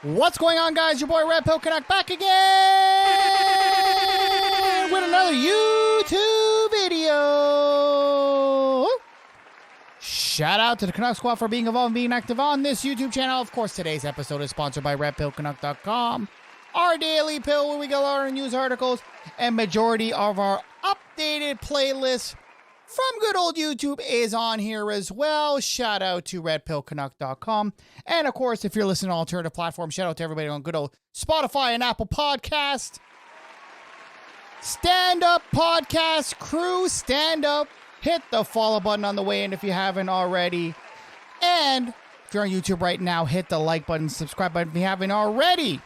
What's going on, guys? Your boy RedpillCanuck back again with another YouTube video. Shout out to the Canuck Squad for being involved and being active on this YouTube channel. Of course, today's episode is sponsored by RedpillCanuck.com, our daily pill where we get our news articles and majority of our updated playlists from good old YouTube is on here as well. Shout out to RedpillCanuck.com. And of course, if you're listening to alternative platforms, shout out to everybody on good old Spotify and Apple Podcast. Stand up podcast crew, stand up. Hit the follow button on the way in if you haven't already. And if you're on YouTube right now, hit the like button, subscribe button if you haven't already.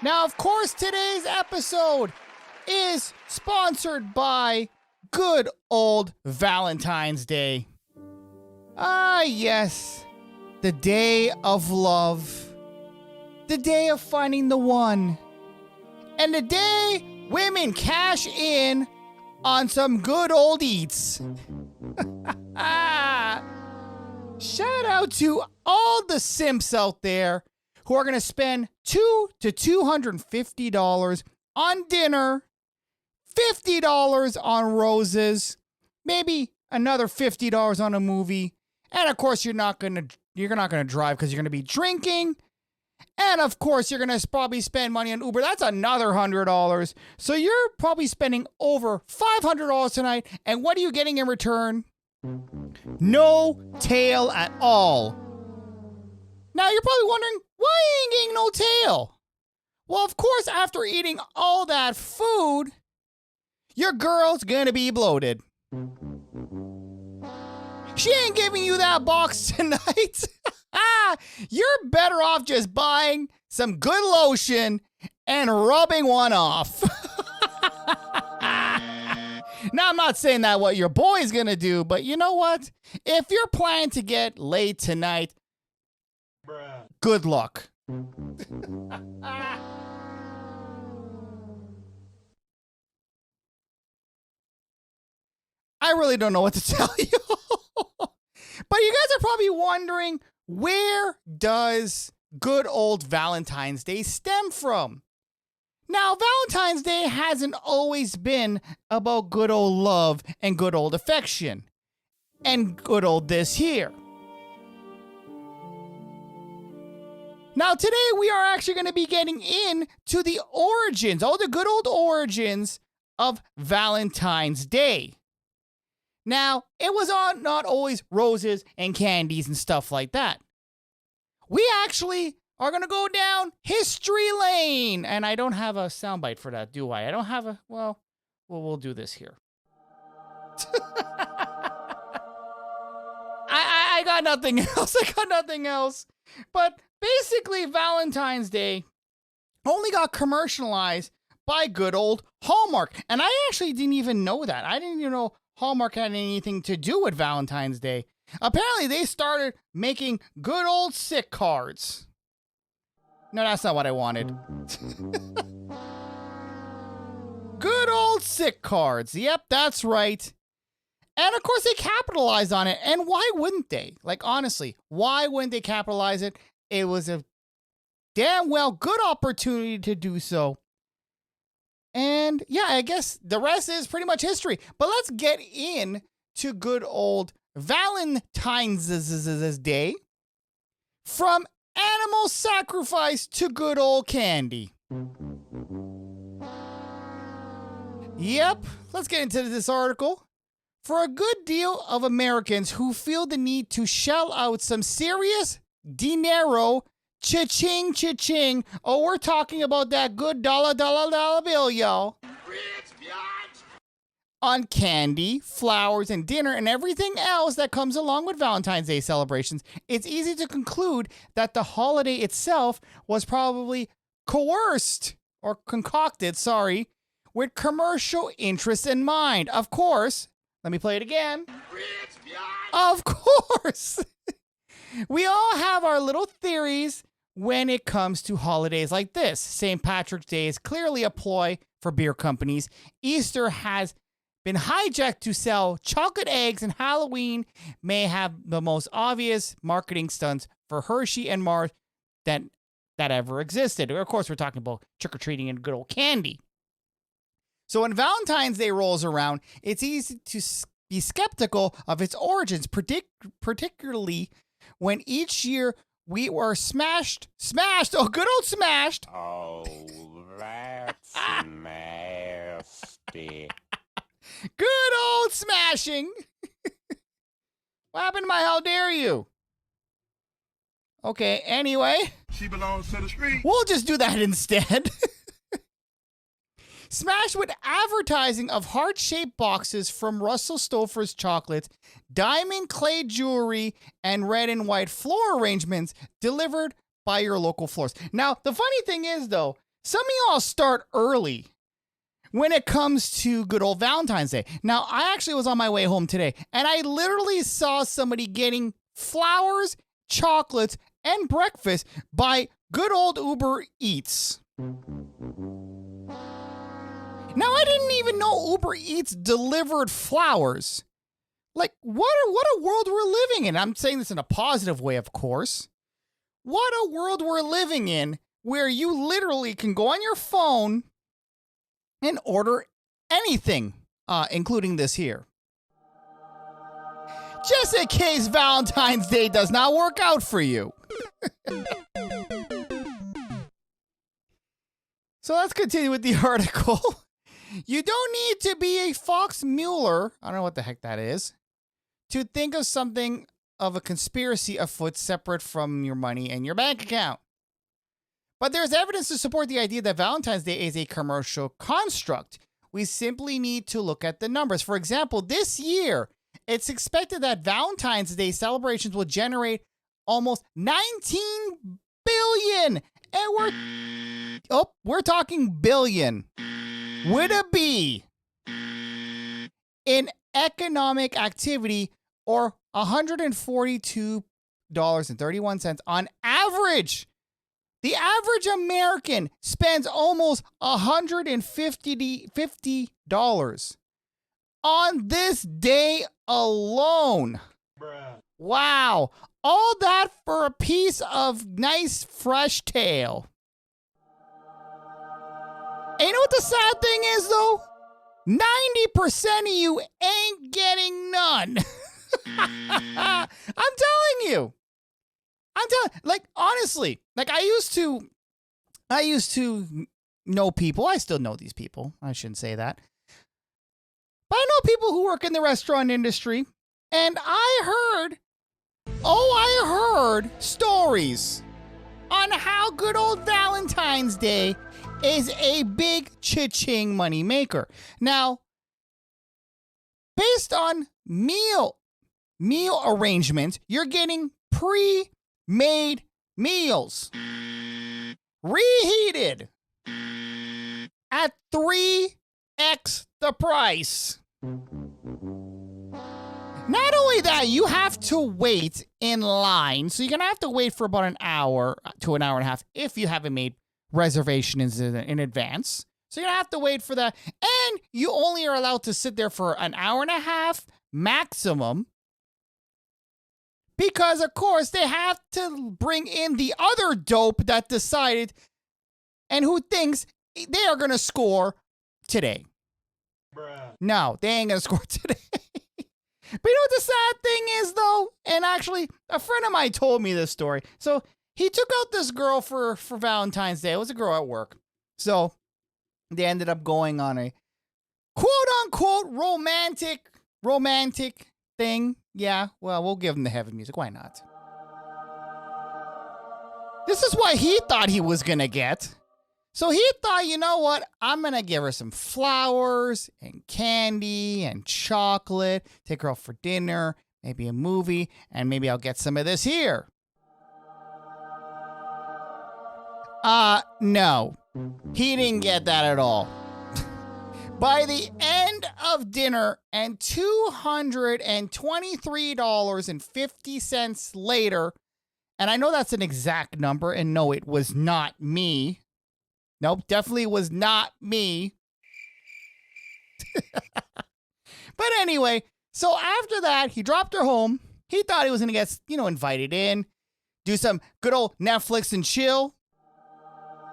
Now, of course, today's episode is sponsored by good old Valentine's Day. Ah, yes. The day of love. The day of finding the one. And the day women cash in on some good old eats. Shout out to all the simps out there who are going to spend $200 to $250 on dinner, $50 on roses, maybe another $50 on a movie, and of course you're not gonna drive because you're gonna be drinking, and of course you're gonna probably spend money on Uber. That's another $100. So you're probably spending over $500 tonight. And what are you getting in return? No tail at all. Now you're probably wondering, why ain't getting no tail? Well, of course, after eating all that food, your girl's gonna be bloated. She ain't giving you that box tonight. You're better off just buying some good lotion and rubbing one off. Now, I'm not saying that what your boy's gonna do, but you know what? If you're planning to get laid tonight, good luck. I really don't know what to tell you. But you guys are probably wondering, where does good old Valentine's Day stem from? Now, Valentine's Day hasn't always been about good old love and good old affection and good old this here. Now, today we are actually going to be getting into the origins, all the good old origins of Valentine's Day. Now, it was not always roses and candies and stuff like that. We actually are going to go down history lane. And I don't have a soundbite for that, do I? I don't have a, well, we'll do this here. I got nothing else. But basically, Valentine's Day only got commercialized by good old Hallmark. And I actually didn't even know that. I didn't even know Hallmark had anything to do with Valentine's Day. Apparently, they started making good old sick cards. No, that's not what I wanted. Good old sick cards. Yep, that's right. And of course, they capitalized on it. And why wouldn't they? Like, honestly, why wouldn't they capitalize it? It was a damn well good opportunity to do so. And yeah, I guess the rest is pretty much history. But let's get into good old Valentine's Day. From animal sacrifice to good old candy. Yep, let's get into this article. For a good deal of Americans who feel the need to shell out some serious dinero, cha-ching, cha-ching. Oh, we're talking about that good dollar bill, y'all. On candy, flowers, and dinner, and everything else that comes along with Valentine's Day celebrations, it's easy to conclude that the holiday itself was probably coerced, or concocted, with commercial interests in mind. Of course, let me play it again. Of course. We all have our little theories when it comes to holidays like this. St. Patrick's Day is clearly a ploy for beer companies. Easter has been hijacked to sell chocolate eggs, and Halloween may have the most obvious marketing stunts for Hershey and Mars that that ever existed. Of course, we're talking about trick-or-treating and good old candy. So when Valentine's Day rolls around, it's easy to be skeptical of its origins, particularly when each year we were smashed, good old smashed. Oh, that's nasty. Good old smashing. What happened to my how dare you? Okay, anyway. She belongs to the street. We'll just do that instead. Smashed with advertising of heart-shaped boxes from Russell Stover's chocolates, diamond clay jewelry, and red and white floor arrangements delivered by your local florist. Now, the funny thing is, though, some of y'all start early when it comes to good old Valentine's Day. Now, I actually was on my way home today, and I literally saw somebody getting flowers, chocolates, and breakfast by good old Uber Eats. Now, I didn't even know Uber Eats delivered flowers. Like, what a world we're living in. I'm saying this in a positive way, of course. What a world we're living in where you literally can go on your phone and order anything, including this here. Just in case Valentine's Day does not work out for you. So let's continue with the article. You don't need to be a Fox Mueller, I don't know what the heck that is, to think of something of a conspiracy afoot separate from your money and your bank account. But there's evidence to support the idea that Valentine's Day is a commercial construct. We simply need to look at the numbers. For example, this year, it's expected that Valentine's Day celebrations will generate almost 19 billion. And we're talking billion. With a B, in economic activity, or $142.31 on average. The average American spends almost $150 on this day alone. Bruh. Wow. All that for a piece of nice fresh tail. And you know what the sad thing is, though? 90% of you ain't getting none. I'm telling you. Like, honestly, like I used to know people. I still know these people. I shouldn't say that. But I know people who work in the restaurant industry. And I heard stories on how good old Valentine's Day is a big cha-ching money maker. Now, based on meal arrangements, you're getting pre-made meals, reheated at 3x the price. Not only that, you have to wait in line. So you're going to have to wait for about an hour to an hour and a half if you haven't made reservations in advance. So you're going to have to wait for that. And you only are allowed to sit there for an hour and a half maximum. Because, of course, they have to bring in the other dope that decided and who thinks they are going to score today. Bruh. No, they ain't going to score today. But you know what the sad thing is, though? And actually, a friend of mine told me this story. So he took out this girl for Valentine's Day. It was a girl at work. So they ended up going on a quote-unquote romantic thing. Yeah, well, we'll give him the heavy music. Why not? This is what he thought he was going to get. So he thought, you know what? I'm going to give her some flowers and candy and chocolate, take her out for dinner, maybe a movie, and maybe I'll get some of this here. No. He didn't get that at all. By the end of dinner and $223.50 later, and I know that's an exact number, and no, it was not me. Nope, definitely was not me. But anyway, so after that, he dropped her home. He thought he was going to get, invited in, do some good old Netflix and chill.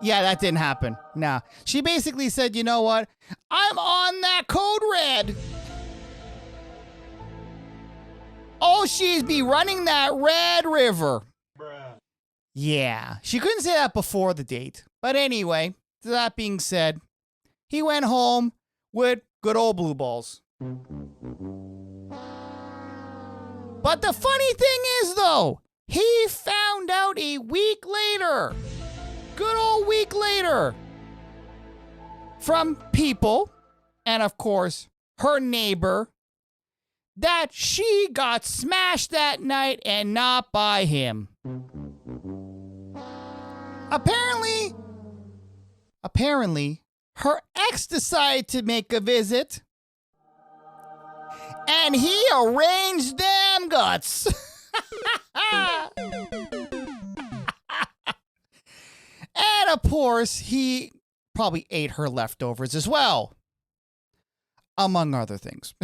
Yeah, that didn't happen. Nah. She basically said, you know what? I'm on that code red. Oh, she's be running that Red River. Bruh. Yeah. She couldn't say that before the date. But anyway, that being said, he went home with good old blue balls. But the funny thing is, though, he found out a week later, good old week later, from people, and of course, her neighbor, that she got smashed that night and not by him. Apparently, her ex decided to make a visit, and he arranged them guts. And of course, he probably ate her leftovers as well, among other things.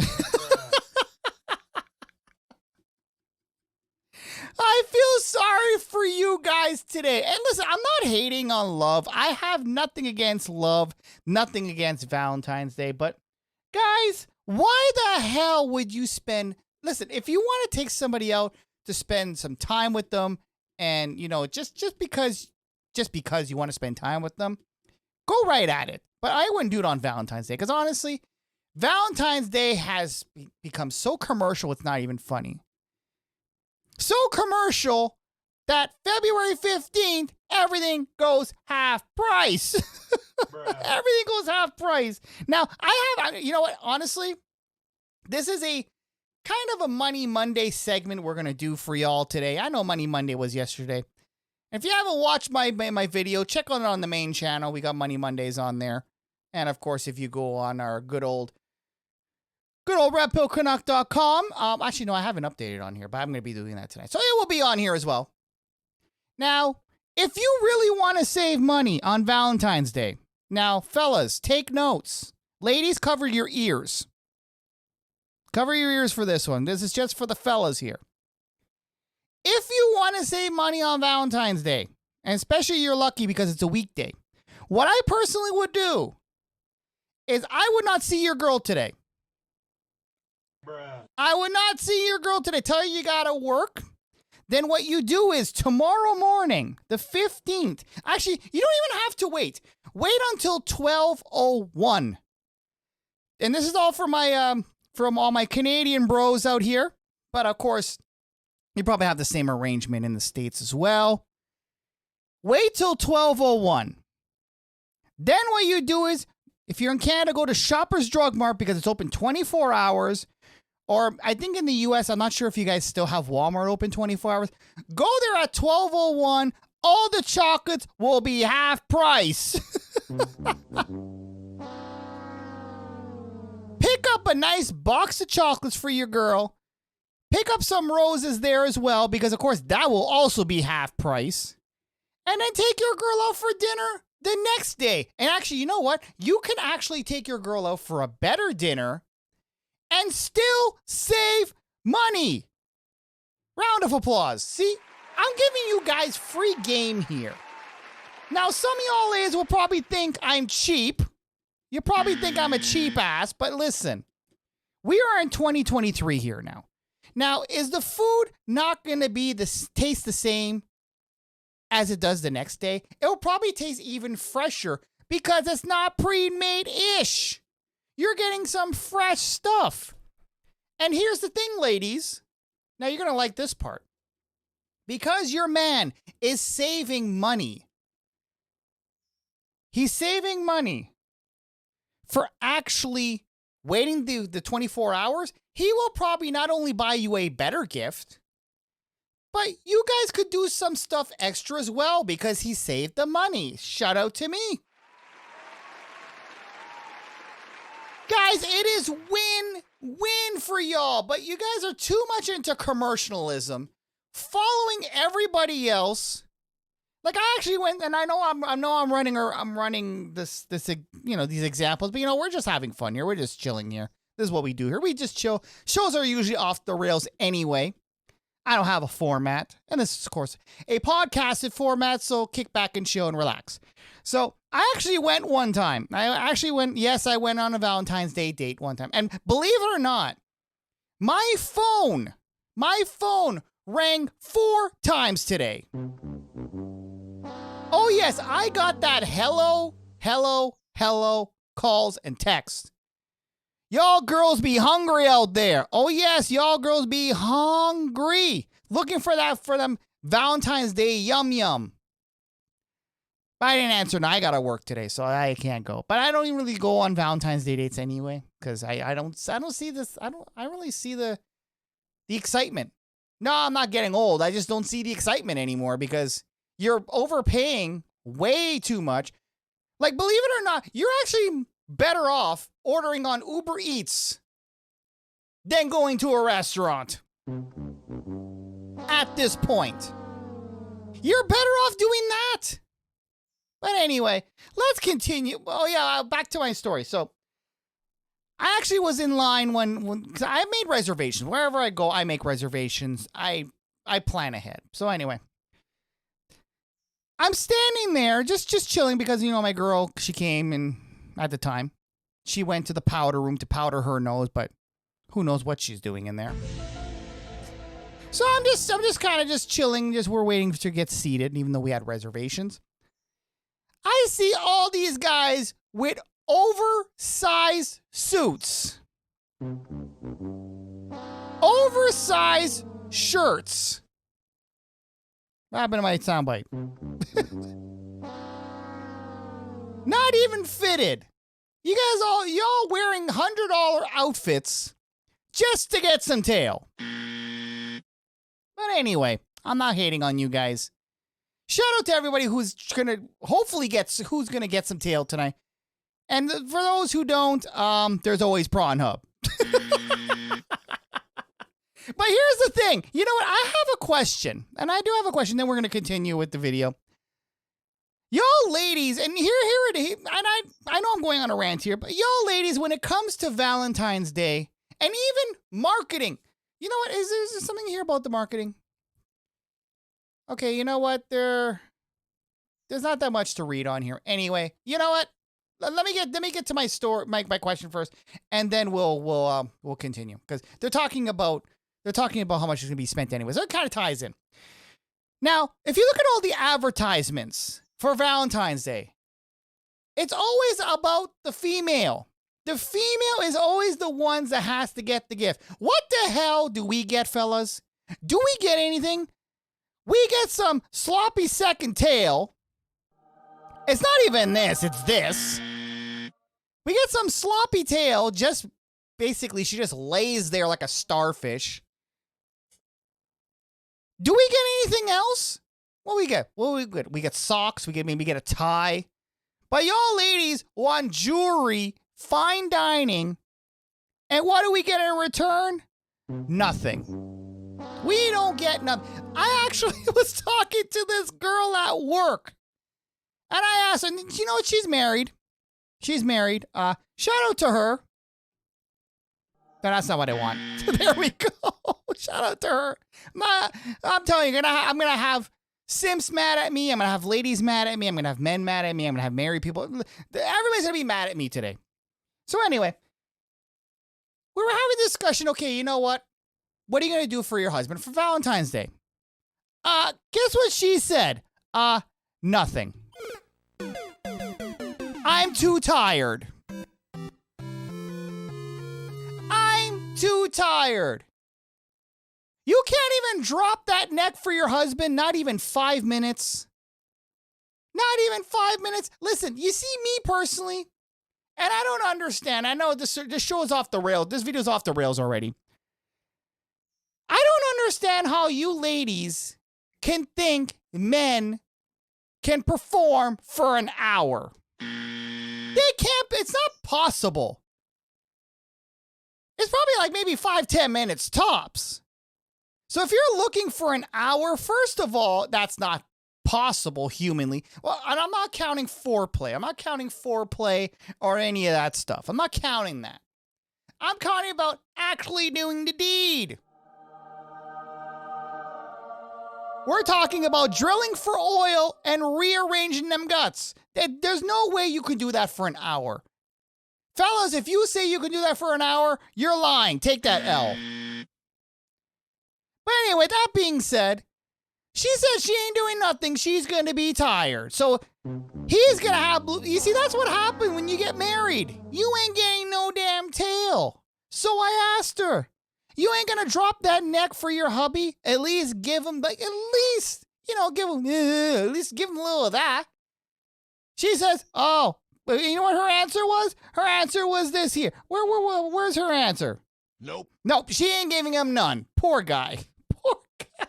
I feel sorry for you guys today. And listen, I'm not hating on love. I have nothing against love, nothing against Valentine's Day. But guys, why the hell would you spend... Listen, if you want to take somebody out to spend some time with them and, you know, just because you want to spend time with them, go right at it. But I wouldn't do it on Valentine's Day because honestly, Valentine's Day has become so commercial, it's not even funny. So commercial that February 15th, everything goes half price. Everything goes half price. Now, you know what? Honestly, this is a kind of a Money Monday segment we're going to do for y'all today. I know Money Monday was yesterday. If you haven't watched my video, check on it on the main channel. We got Money Mondays on there. And of course, if you go on our good old RedpillCanuck.com. Actually, no, I haven't updated on here, but I'm going to be doing that tonight. So it will be on here as well. Now, if you really want to save money on Valentine's Day, now, fellas, take notes. Ladies, cover your ears. Cover your ears for this one. This is just for the fellas here. If you want to save money on Valentine's Day, and especially you're lucky because it's a weekday, what I personally would do is I would not see your girl today. I would not see your girl today. Tell you gotta work. Then what you do is tomorrow morning, the 15th. Actually, you don't even have to wait. Wait until 12:01. And this is all for my from all my Canadian bros out here. But of course, you probably have the same arrangement in the States as well. Wait till 12:01. Then what you do is, if you're in Canada, go to Shoppers Drug Mart because it's open 24 hours. Or I think in the U.S., I'm not sure if you guys still have Walmart open 24 hours. Go there at 12:01. All the chocolates will be half price. Pick up a nice box of chocolates for your girl. Pick up some roses there as well because, of course, that will also be half price. And then take your girl out for dinner the next day. And actually, you know what? You can actually take your girl out for a better dinner and still save money. Round of applause. See, I'm giving you guys free game here. Now, some of y'all ladies will probably think I'm cheap. You probably think I'm a cheap ass, but listen, we are in 2023 here now. Now, is the food not going to be taste the same as it does the next day? It will probably taste even fresher because it's not pre-made-ish. You're getting some fresh stuff. And here's the thing, ladies. Now, you're going to like this part. Because your man is saving money. He's saving money for actually waiting the 24 hours. He will probably not only buy you a better gift, but you guys could do some stuff extra as well because he saved the money. Shout out to me. Guys, it is win-win for y'all, but you guys are too much into commercialism, following everybody else. Like I actually went, and I'm running this these examples, but we're just having fun here. We're just chilling here. This is what we do here. We just chill. Shows are usually off the rails anyway. I don't have a format. And this is, of course, a podcasted format, so kick back and chill and relax. So I actually went one time. I went on a Valentine's Day date one time. And believe it or not, my phone rang 4 times today. Oh, yes, I got that hello calls and texts. Y'all girls be hungry out there. Oh, yes, y'all girls be hungry. Looking for them Valentine's Day yum. But I didn't answer. No, I got to work today, so I can't go. But I don't even really go on Valentine's Day dates anyway, because I don't see this. I don't really see the excitement. No, I'm not getting old. I just don't see the excitement anymore because you're overpaying way too much. Like, believe it or not, you're actually better off ordering on Uber Eats than going to a restaurant. At this point, you're better off doing that. But anyway, let's continue. Oh yeah, back to my story. So I actually was in line when cause I made reservations. Wherever I go, I make reservations. I plan ahead. So anyway, I'm standing there just chilling because, you know, my girl, she came and at the time she went to the powder room to powder her nose, but who knows what she's doing in there. So I'm just kind of just chilling. We're waiting to get seated, even though we had reservations. I see all these guys with oversized suits, oversized shirts. What happened to my soundbite? Not even fitted. Y'all wearing $100 outfits just to get some tail. But anyway, I'm not hating on you guys. Shout out to everybody who's gonna get some tail tonight. And for those who don't, there's always Prawn Hub. But here's the thing. You know what? I have a question. And I do have a question. Then we're going to continue with the video. Y'all ladies, and here it is. And I know I'm going on a rant here, but y'all ladies, when it comes to Valentine's Day and even marketing, you know what? Is there something here about the marketing? Okay, you know what? There's not that much to read on here. Anyway, you know what? Let me get to my story, my question first, and then we'll continue because they're talking about how much is going to be spent anyway. So it kind of ties in. Now, if you look at all the advertisements for Valentine's Day, it's always about the female. The female is always the ones that has to get the gift. What the hell do we get, fellas? Do we get anything? We get some sloppy second tail. It's not even this, it's this. We get some sloppy tail, just basically she just lays there like a starfish. Do we get anything else? What we get? We get socks, maybe get a tie. But y'all ladies want jewelry, fine dining, and what do we get in return? Nothing. We don't get nothing. I actually was talking to this girl at work. And I asked her, you know what? She's married. Shout out to her. But that's not what I want. There we go. Shout out to her. I'm telling you, I'm going to have simps mad at me. I'm going to have ladies mad at me. I'm going to have men mad at me. I'm going to have married people. Everybody's going to be mad at me today. So anyway, we were having a discussion. Okay, you know what? What are you going to do for your husband for Valentine's Day? Guess what she said? Nothing. I'm too tired. You can't even drop that neck for your husband, not even 5 minutes. Not even 5 minutes. Listen, you see me personally, and I don't understand. I know this show is off the rails. This video's off the rails already. I don't understand how you ladies can think men can perform for an hour. They can't, it's not possible. It's probably like maybe 5-10 minutes tops. So if you're looking for an hour, first of all, that's not possible humanly. Well, and I'm not counting foreplay. I'm not counting foreplay or any of that stuff. I'm not counting that. I'm counting about actually doing the deed. We're talking about drilling for oil and rearranging them guts. There's no way you can do that for an hour. Fellas, if you say you can do that for an hour, you're lying. Take that L. But anyway, that being said, she says she ain't doing nothing. She's going to be tired. So he's going to have, you see, that's what happened when you get married. You ain't getting no damn tail. So I asked her, you ain't going to drop that neck for your hubby? At least give him, like, at least, you know, give him a little of that. She says, oh, but you know what her answer was? Her answer was this here. Where's her answer? Nope. Nope, she ain't giving him none. Poor guy. Poor guy.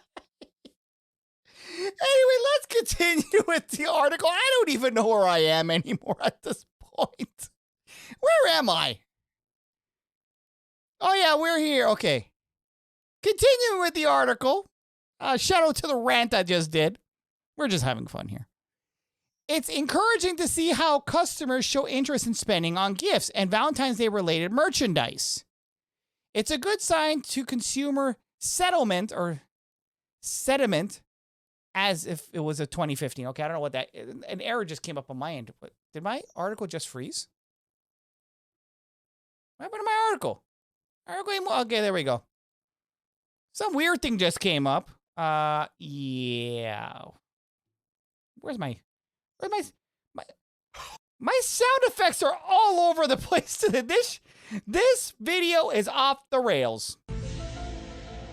Anyway, let's continue with the article. I don't even know where I am anymore at this point. Where am I? Oh, yeah, we're here. Okay. Continuing with the article. Shout out to the rant I just did. We're just having fun here. It's encouraging to see how customers show interest in spending on gifts and Valentine's Day related merchandise. It's a good sign to consumer sentiment as if it was a 2015. Okay, I don't know what that, an error just came up on my end. Did my article just freeze? What happened to my article? Okay, there we go. Some weird thing just came up. Yeah. Where's my sound effects are all over the place today. This video is off the rails.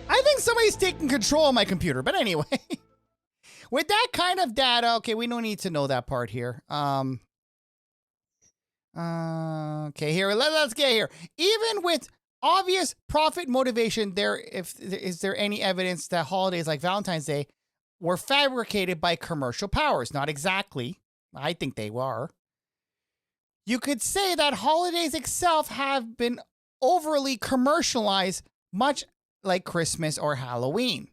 I think somebody's taking control of my computer, but anyway. With that kind of data, okay, we don't need to know that part here. Okay, here, let's get here. Even with obvious profit motivation, is there any evidence that holidays like Valentine's Day were fabricated by commercial powers? Not exactly. I think they were. You could say that holidays itself have been overly commercialized, much like Christmas or Halloween.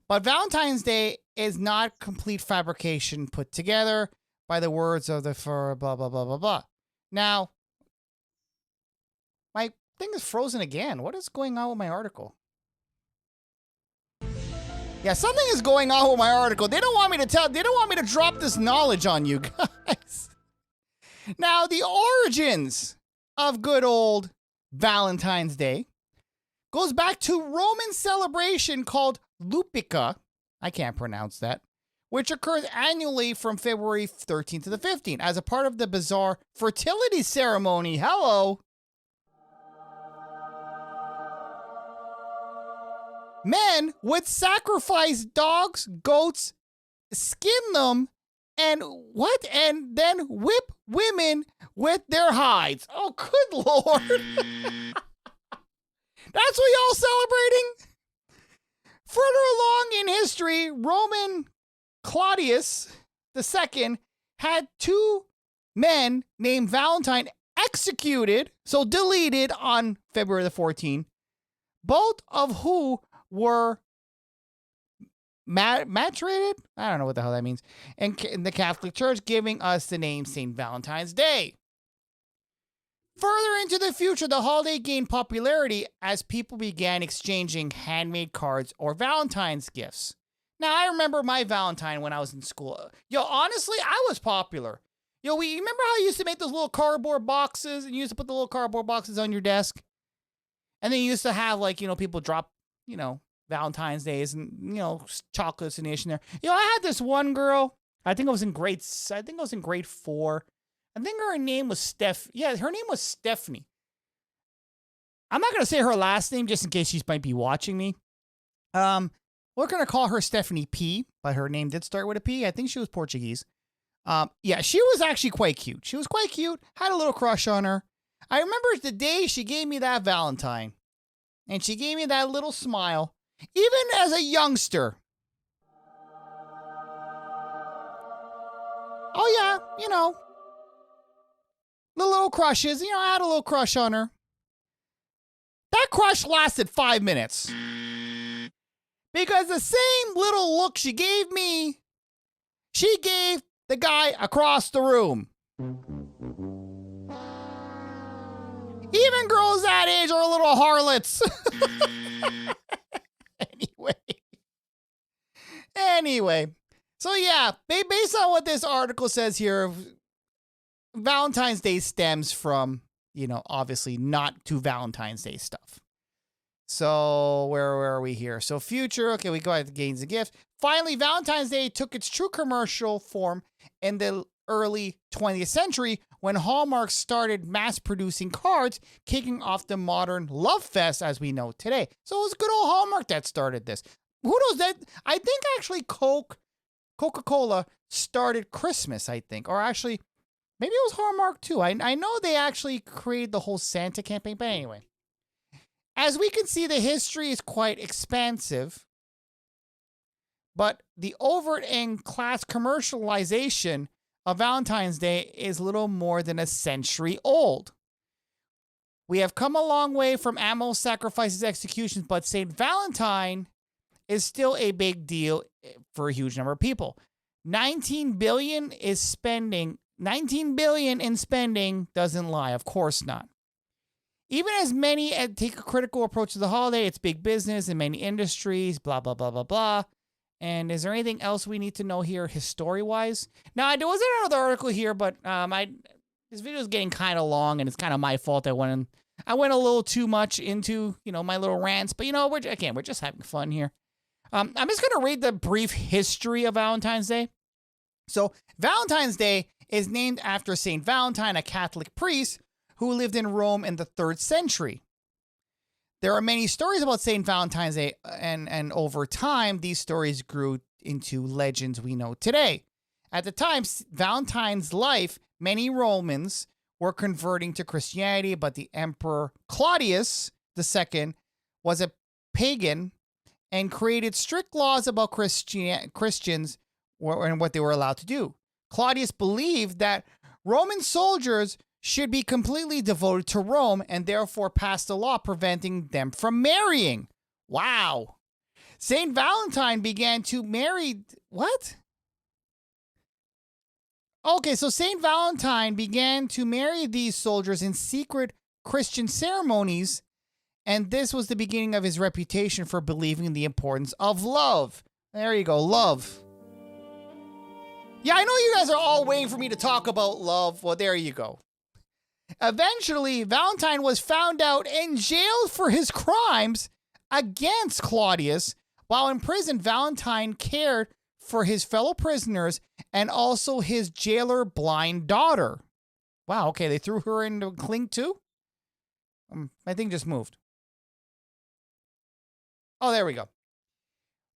But Valentine's Day is not complete fabrication put together by the words of the blah, blah, blah, blah, blah. Now, my thing is frozen again. What is going on with my article? Yeah, something is going on with my article. They don't want me to drop this knowledge on you guys. Now, the origins of good old Valentine's Day goes back to Roman celebration called Lupica. I can't pronounce that. Which occurs annually from February 13th to the 15th as a part of the bizarre fertility ceremony. Hello. Men would sacrifice dogs, goats, skin them, and then whip women with their hides. Oh, good Lord. That's what y'all celebrating? Further along in history, Roman Claudius II had two men named Valentine executed, so deleted on February the 14th, both of who were maturated? I don't know what the hell that means. And in the Catholic Church, giving us the name St. Valentine's Day. Further into the future, the holiday gained popularity as people began exchanging handmade cards or Valentine's gifts. Now, I remember my Valentine when I was in school. Yo, honestly, I was popular. Yo, you remember how you used to make those little cardboard boxes and you used to put the little cardboard boxes on your desk? And then you used to have, like, you know, people drop, you know, Valentine's Days and, you know, chocolates and ish in there. You know, I had this one girl, I think I was in grade 4. I think her name was her name was Stephanie. I'm not going to say her last name just in case she might be watching me. We're going to call her Stephanie P, but her name did start with a P. I think she was Portuguese. Yeah, she was actually quite cute. She was quite cute. Had a little crush on her. I remember the day she gave me that Valentine. And she gave me that little smile. Even as a youngster. Oh, yeah, you know. The little crushes. You know, I had a little crush on her. That crush lasted 5 minutes. Because the same little look she gave me, she gave the guy across the room. Even girls that age are little harlots. Anyway, so yeah, based on what this article says here, Valentine's Day stems from, obviously not to Valentine's Day stuff. So where are we here? So future, okay, we go ahead to gains and gifts. Finally, Valentine's Day took its true commercial form in the early 20th century when Hallmark started mass producing cards, kicking off the modern love fest as we know today. So it was good old Hallmark that started this. Who knows that? I think actually Coca-Cola started Christmas, I think. Or actually, maybe it was Hallmark too. I know they actually created the whole Santa campaign, but anyway. As we can see, the history is quite expansive, but the overt and class commercialization of Valentine's Day is little more than a century old. We have come a long way from animal sacrifices, executions, but St. Valentine is still a big deal for a huge number of people. 19 billion in spending doesn't lie, of course not. Even as many take a critical approach to the holiday, it's big business in many industries, blah, blah, blah, blah, blah. And is there anything else we need to know here history-wise? Now, there was another article here, but this video is getting kind of long, and it's kind of my fault. I went a little too much into, my little rants. But, we're just having fun here. I'm just going to read the brief history of Valentine's Day. So, Valentine's Day is named after St. Valentine, a Catholic priest who lived in Rome in the 3rd century. There are many stories about St. Valentine's Day, and over time, these stories grew into legends we know today. At the time, Valentine's life, many Romans were converting to Christianity, but the Emperor Claudius II was a pagan and created strict laws about Christians and what they were allowed to do. Claudius believed that Roman soldiers should be completely devoted to Rome and therefore passed a law preventing them from marrying. Wow. St. Valentine began to marry... What? Okay, so St. Valentine began to marry these soldiers in secret Christian ceremonies, and this was the beginning of his reputation for believing in the importance of love. There you go, love. Yeah, I know you guys are all waiting for me to talk about love. Well, there you go. Eventually, Valentine was found out and jailed for his crimes against Claudius. While in prison, Valentine cared for his fellow prisoners and also his jailer blind daughter. Wow, okay, they threw her into a clink too? My thing just moved. Oh, there we go.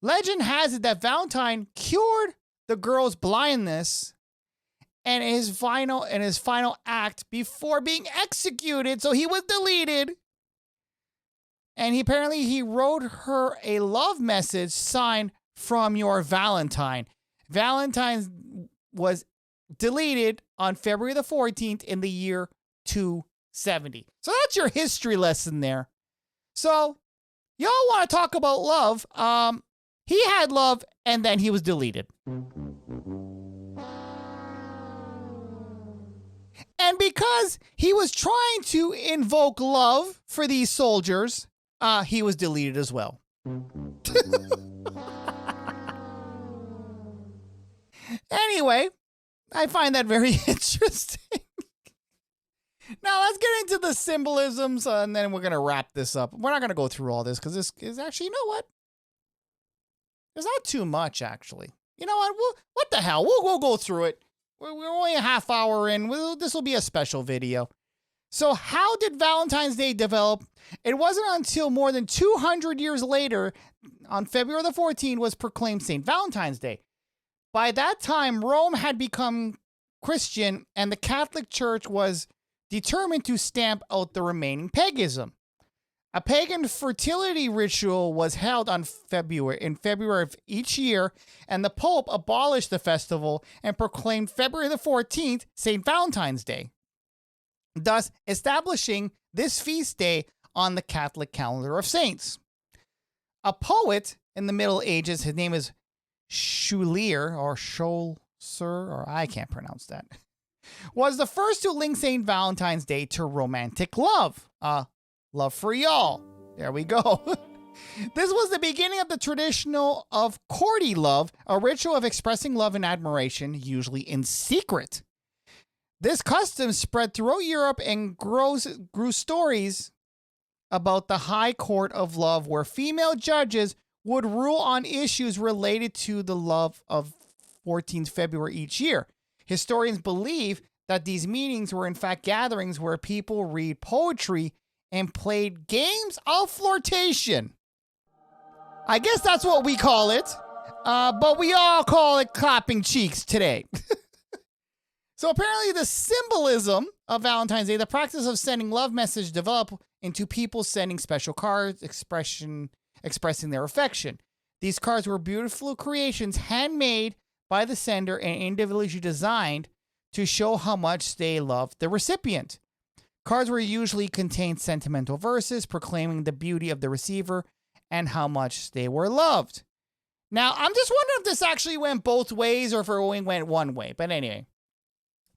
Legend has it that Valentine cured the girl's blindness and his final act before being executed, so he was deleted. And he wrote her a love message signed "From Your Valentine." Valentine was deleted on February the 14th in the year 270. So that's your history lesson there. So y'all want to talk about love? He had love and then he was deleted. And because he was trying to invoke love for these soldiers, he was deleted as well. Anyway, I find that very interesting. Now, let's get into the symbolisms, and then we're going to wrap this up. We're not going to go through all this, because this is actually, you know what? There's not too much, actually. You know what? What the hell? We'll go through it. We're only a half hour in. This will be a special video. So how did Valentine's Day develop? It wasn't until more than 200 years later, on February the 14th, was proclaimed St. Valentine's Day. By that time, Rome had become Christian, and the Catholic Church was determined to stamp out the remaining paganism. A pagan fertility ritual was held in February of each year, and the Pope abolished the festival and proclaimed February the 14th St. Valentine's Day, thus establishing this feast day on the Catholic calendar of saints. A poet in the Middle Ages, his name is Scholier, or I can't pronounce that, was the first to link St. Valentine's Day to romantic love. Love for y'all. There we go. This was the beginning of the traditional of courtly love, a ritual of expressing love and admiration, usually in secret. This custom spread throughout Europe and grew stories about the High Court of Love, where female judges would rule on issues related to the love of 14th February each year. Historians believe that these meetings were in fact gatherings where people read poetry and played games of flirtation. I guess that's what we call it, but we all call it clapping cheeks today. So apparently the symbolism of Valentine's Day, the practice of sending love messages, developed into people sending special cards expressing their affection. These cards were beautiful creations handmade by the sender and individually designed to show how much they loved the recipient. Cards were usually contained sentimental verses proclaiming the beauty of the receiver and how much they were loved. Now, I'm just wondering if this actually went both ways or if it only went one way. But anyway.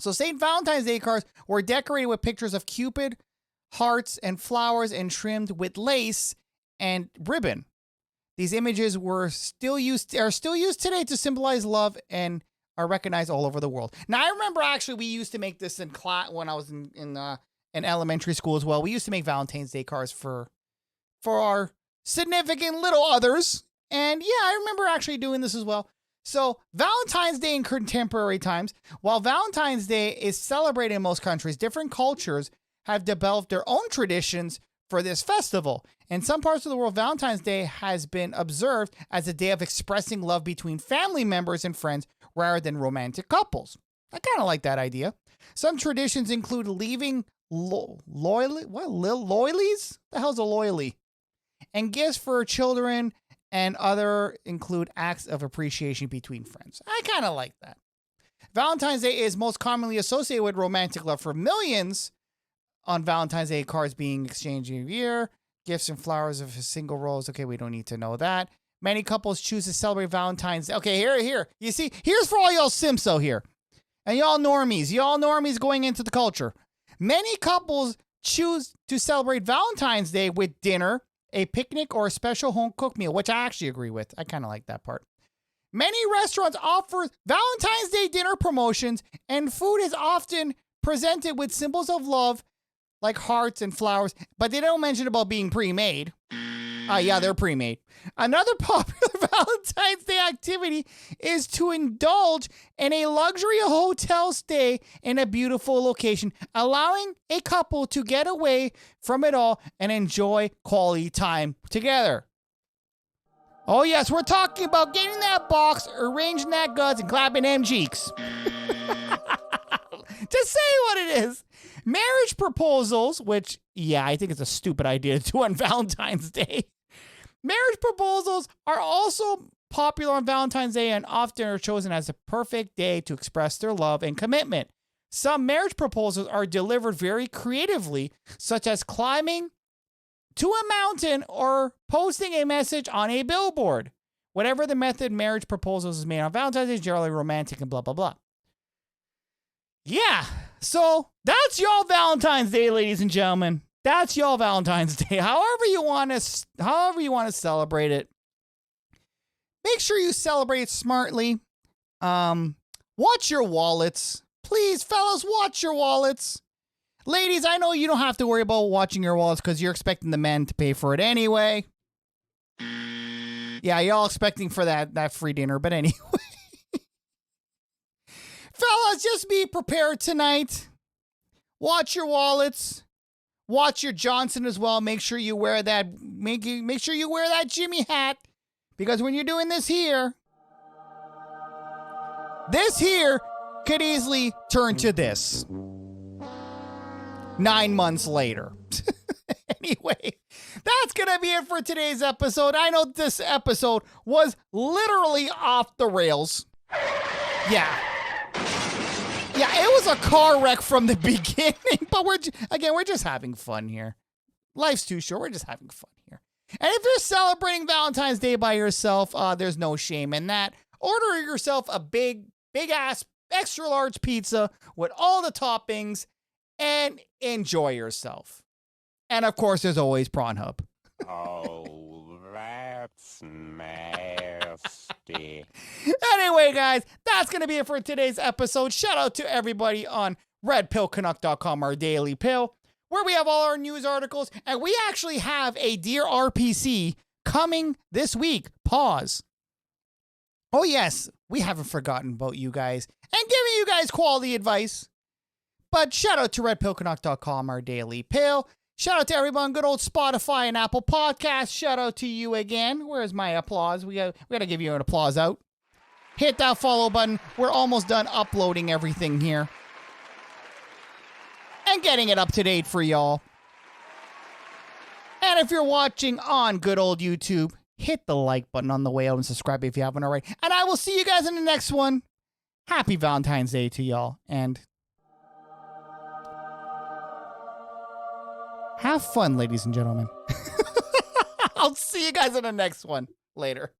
So St. Valentine's Day cards were decorated with pictures of Cupid, hearts, and flowers and trimmed with lace and ribbon. These images are still used today to symbolize love and are recognized all over the world. Now, I remember actually we used to make this in class when I was in elementary school as well. We used to make Valentine's Day cards for our significant little others. And yeah, I remember actually doing this as well. So Valentine's Day in contemporary times, while Valentine's Day is celebrated in most countries, different cultures have developed their own traditions for this festival. In some parts of the world, Valentine's Day has been observed as a day of expressing love between family members and friends rather than romantic couples. I kind of like that idea. Some traditions include leaving loyalies? The hell's a loyally? And gifts for children, and other include acts of appreciation between friends. I kind of like that. Valentine's Day is most commonly associated with romantic love, for millions on Valentine's Day cards being exchanged every year. Gifts and flowers of a single rose. Okay, we don't need to know that. Many couples choose to celebrate Valentine's Day. Okay, here. You see, here's for all y'all Simps out here. And y'all normies going into the culture. Many couples choose to celebrate Valentine's Day with dinner, a picnic, or a special home-cooked meal, which I actually agree with. I kind of like that part. Many restaurants offer Valentine's Day dinner promotions, and food is often presented with symbols of love like hearts and flowers, but they don't mention about being pre-made. Yeah, they're pre-made. Another popular Valentine's Day activity is to indulge in a luxury hotel stay in a beautiful location, allowing a couple to get away from it all and enjoy quality time together. Oh yes, we're talking about getting that box, arranging that guts, and clapping them cheeks. To say what it is. Marriage proposals, which, yeah, I think it's a stupid idea to do on Valentine's Day. Marriage proposals are also popular on Valentine's Day and often are chosen as a perfect day to express their love and commitment. Some marriage proposals are delivered very creatively, such as climbing to a mountain or posting a message on a billboard. Whatever the method, marriage proposals is made on Valentine's Day is generally romantic and blah, blah, blah. Yeah, so that's y'all Valentine's Day, ladies and gentlemen. That's y'all Valentine's Day. However you want to celebrate it. Make sure you celebrate smartly. Watch your wallets. Please, fellas, watch your wallets. Ladies, I know you don't have to worry about watching your wallets because you're expecting the men to pay for it anyway. Yeah, y'all expecting for that free dinner, but anyway. Fellas, just be prepared tonight. Watch your wallets. Watch your Johnson as well. Make sure you wear that. Make sure you wear that Jimmy hat, because when you're doing this here could easily turn to this 9 months later. Anyway, that's gonna be it for today's episode. I know this episode was literally off the rails. Yeah, it was a car wreck from the beginning, but we're just having fun here. Life's too short. We're just having fun here. And if you're celebrating Valentine's Day by yourself, there's no shame in that. Order yourself a big ass extra large pizza with all the toppings and enjoy yourself. And of course, there's always Prawn Hub. All right. That's nasty. Anyway, guys, that's going to be it for today's episode. Shout out to everybody on RedpillCanuck.com, our daily pill, where we have all our news articles, and we actually have a Dear RPC coming this week. Pause. Oh, yes, we haven't forgotten about you guys and giving you guys quality advice. But shout out to RedpillCanuck.com, our daily pill. Shout out to everyone on good old Spotify and Apple Podcasts. Shout out to you again. Where's my applause? We got to give you an applause out. Hit that follow button. We're almost done uploading everything here and getting it up to date for y'all. And if you're watching on good old YouTube, hit the like button on the way out and subscribe if you haven't already. And I will see you guys in the next one. Happy Valentine's Day to y'all. And have fun, ladies and gentlemen. I'll see you guys in the next one. Later.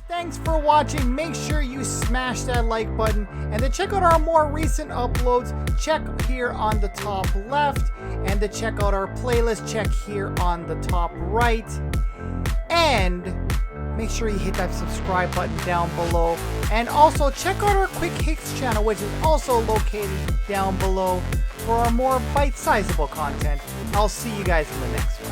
Thanks for watching. Make sure you smash that like button. And to check out our more recent uploads, check here on the top left. And to check out our playlist, check here on the top right. And make sure you hit that subscribe button down below. And also check out our Quick Hits channel, which is also located down below for our more bite-sizable content. I'll see you guys in the next one.